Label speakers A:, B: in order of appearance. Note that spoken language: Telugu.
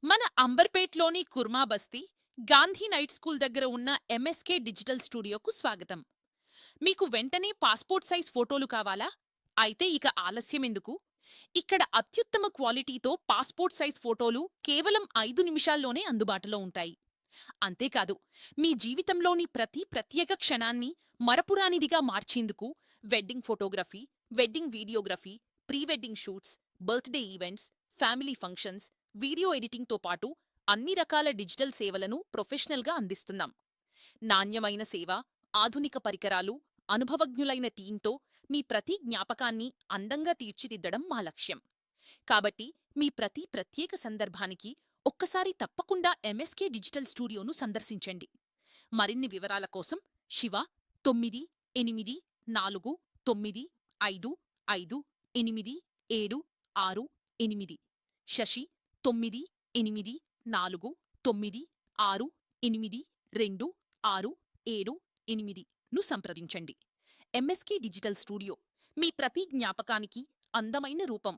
A: మన అంబర్పేట్లోని కుర్మా బస్తీ, గాంధీ నైట్ స్కూల్ దగ్గర ఉన్న ఎంఎస్కే డిజిటల్ స్టూడియోకు స్వాగతం. మీకు వెంటనే పాస్పోర్ట్ సైజ్ ఫోటోలు కావాలా? అయితే ఇక ఆలస్యమెందుకు? ఇక్కడ అత్యుత్తమ క్వాలిటీతో పాస్పోర్ట్ సైజ్ ఫోటోలు కేవలం 5 నిమిషాల్లోనే అందుబాటులో ఉంటాయి. అంతేకాదు, మీ జీవితంలోని ప్రతి ప్రత్యేక క్షణాన్ని మరపురానిదిగా మార్చేందుకు wedding photography, wedding videography, pre wedding shoots, birthday events, family functions, video ఎడిటింగ్‌తో పాటు అన్ని రకాల డిజిటల్ సేవలను ప్రొఫెషనల్‌గా అందిస్తున్నాం. నాణ్యమైన సేవ, ఆధునిక పరికరాలు, అనుభవజ్ఞులైన టీంతో మీ ప్రతి జ్ఞాపకాన్ని అందంగా తీర్చిదిద్దడం మా లక్ష్యం. కాబట్టి మీ ప్రతి ప్రత్యేక సందర్భానికి ఒక్కసారి తప్పకుండా ఎంఎస్కే డిజిటల్ స్టూడియోను సందర్శించండి. మరిన్ని వివరాల కోసం శివ 98845558, శశి 9844568678 ను సంప్రదించండి. ఎంఎస్కే డిజిటల్ స్టూడియో మీ ప్రతి జ్ఞాపకానికి అందమైన రూపం.